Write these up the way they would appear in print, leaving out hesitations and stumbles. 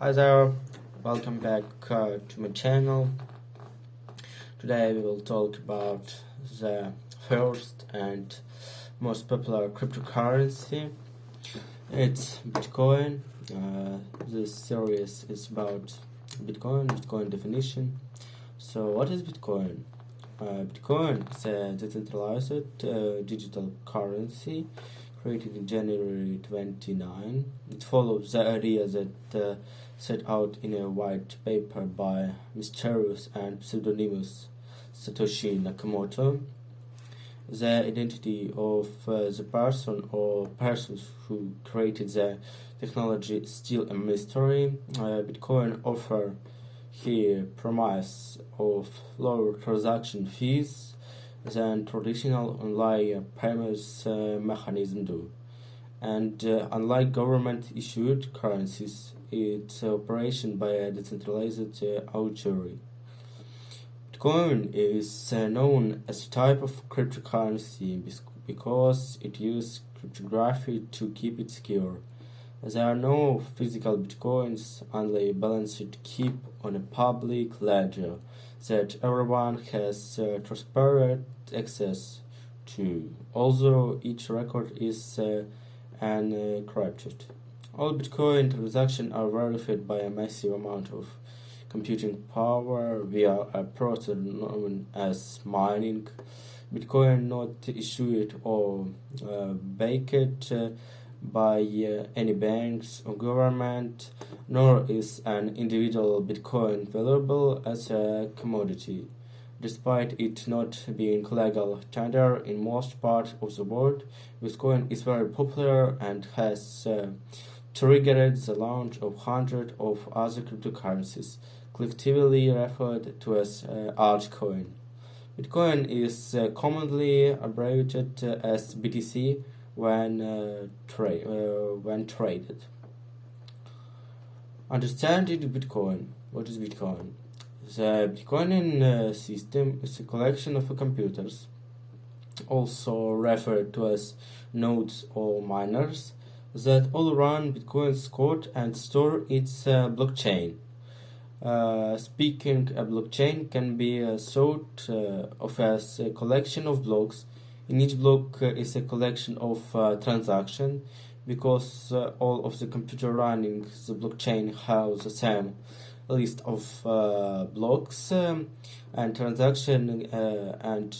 Hi there, welcome back to my channel. Today we will talk about the first and most popular cryptocurrency. It's Bitcoin. This series is about Bitcoin definition. So, what is Bitcoin? Bitcoin is a decentralized digital currency created in January 29. It follows the idea that set out in a white paper by mysterious and pseudonymous Satoshi Nakamoto. The identity of the person or persons who created the technology is still a mystery. Bitcoin offers here promise of lower transaction fees than traditional online payments mechanism do. And unlike government-issued currencies, it's operation by a decentralized authority. Bitcoin is known as a type of cryptocurrency because it uses cryptography to keep it secure. There are no physical bitcoins, only balanced keep on a public ledger that everyone has transparent access to, although each record is encrypted. All Bitcoin transactions are verified by a massive amount of computing power via a process known as mining. Bitcoin not issued or backed by any banks or government, nor is an individual Bitcoin valuable as a commodity. Despite it not being legal tender in most parts of the world, Bitcoin is very popular and has triggered the launch of hundreds of other cryptocurrencies, collectively referred to as altcoin. Bitcoin is commonly abbreviated as BTC when traded. Understanding Bitcoin. What is Bitcoin? The Bitcoin system is a collection of computers, also referred to as nodes or miners, that all run Bitcoin's code and store its blockchain. Speaking, a blockchain can be thought of as a collection of blocks. In each block is a collection of transactions because all of the computer running the blockchain have the same list of blocks and transaction and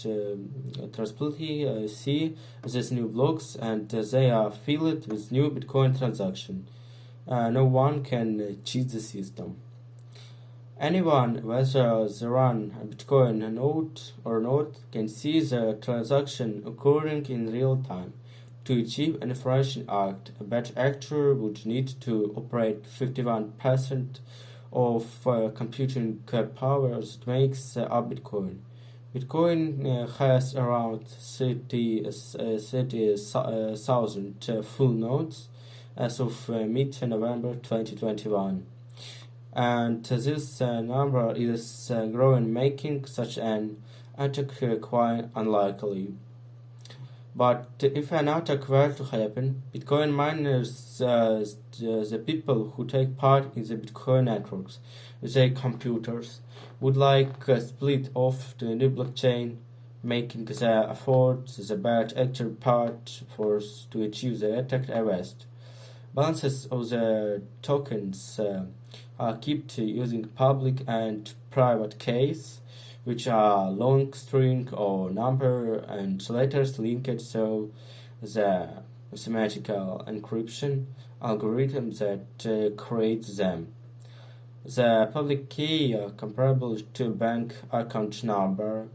transpility see these new blocks and they are filled with new Bitcoin transaction. No one can cheat the system. Anyone, whether they run a Bitcoin node or not, can see the transaction occurring in real time. To achieve an efficient act, a bad actor would need to operate 51% of computing power that makes up Bitcoin. Bitcoin has around 30,000 full nodes as of mid-November 2021. And this number is growing, making such an attack quite unlikely. But if an attack were to happen, Bitcoin miners, the people who take part in the Bitcoin networks with their computers, would split off to a new blockchain, making the effort the bad actor part force to achieve the attack waste. Balances of the tokens are kept using public and private keys, which are long string or number and letters linked so the mathematical encryption algorithm that creates them. The public key comparable to bank account number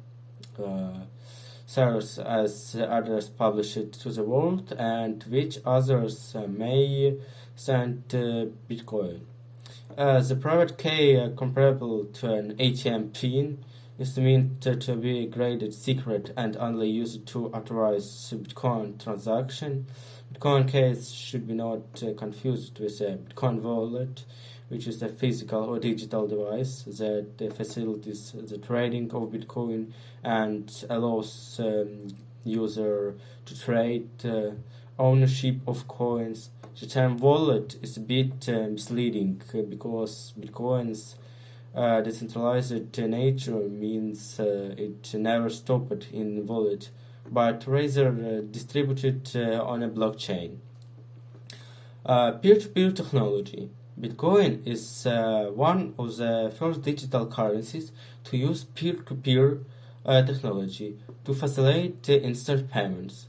serves as the address published to the world and which others may send Bitcoin. The private key comparable to an ATM PIN is meant to be graded secret and only used to authorize Bitcoin transaction. Bitcoin keys should be not confused with a Bitcoin wallet, which is a physical or digital device that facilitates the trading of Bitcoin and allows user to trade ownership of coins, The term wallet is a bit misleading because Bitcoin's decentralized nature means it never stopped in wallet, but rather distributed on a blockchain. Peer-to-peer technology. Bitcoin is one of the first digital currencies to use peer-to-peer technology to facilitate instant payments.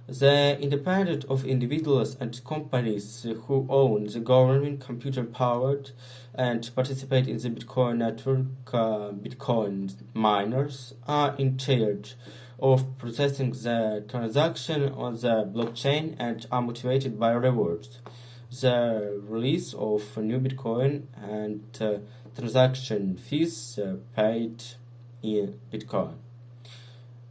The independence of individuals and companies who own the government computer powered and participate in the Bitcoin network, Bitcoin miners, are in charge of processing the transaction on the blockchain and are motivated by rewards. The release of new Bitcoin and transaction fees paid in Bitcoin.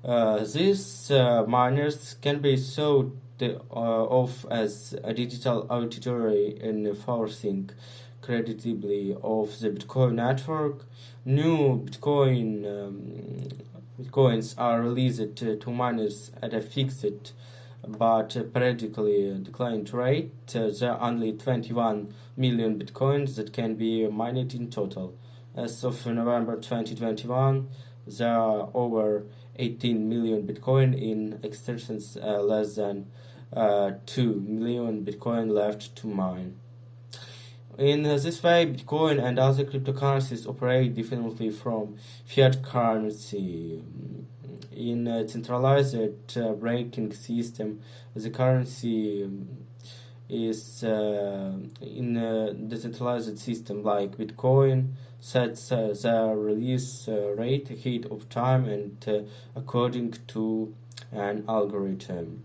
These miners can be thought of as a digital auditory enforcing creditably of the Bitcoin network. New Bitcoins are released to miners at a fixed but periodically declined rate. There are only 21 million Bitcoins that can be mined in total. As of November 2021, there are over 18 million Bitcoin in existence, less than 2 million Bitcoin left to mine. In this way, Bitcoin and other cryptocurrencies operate differently from fiat currency. In a centralized banking system, the currency is in a decentralized system like Bitcoin sets the release rate ahead of time and according to an algorithm.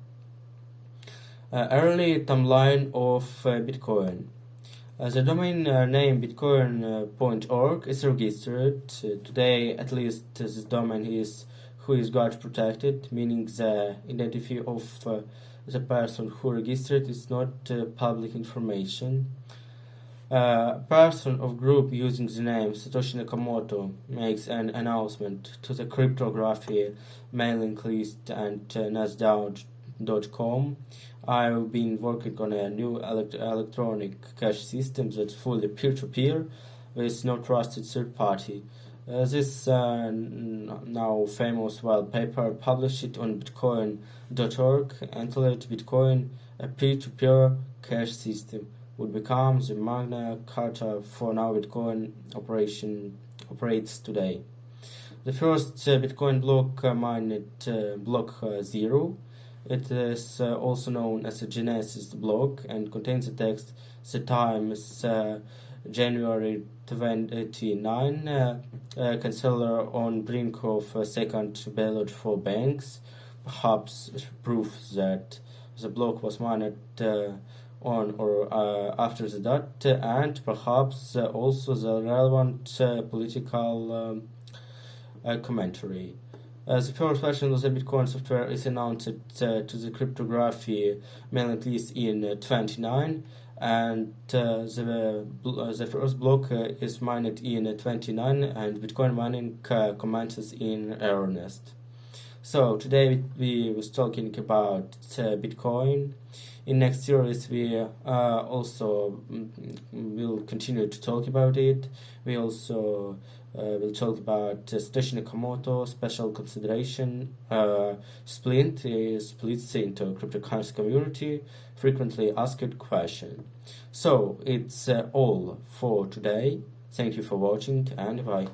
Early timeline of Bitcoin. The domain name bitcoin.org is registered. Today, at least, this domain is who is God protected, meaning the identity of the person who registered is not public information. A person or group using the name Satoshi Nakamoto makes an announcement to the cryptography mailing list and nasdaq.com. I've been working on a new electronic cash system that's fully peer-to-peer with no trusted third party. This now famous white paper published on bitcoin.org entitled Bitcoin, a peer-to-peer cash system, would become the Magna Carta for how Bitcoin operates today. The first Bitcoin block mined block 0. It is also known as a Genesis block and contains the text "The time is January 29, Chancellor on brink of a second ballot for banks." Perhaps proof that the block was mined on or after the date, and perhaps also the relevant political commentary. The first version of the Bitcoin software is announced to the cryptography mailing list in 29, and the first block is mined in 29, and Bitcoin mining commences in earnest. So today we was talking about Bitcoin. In next series we also will continue to talk about it. We also will talk about Satoshi Nakamoto special consideration, splits into cryptocurrency community, frequently asked question. So it's all for today. Thank you for watching and bye.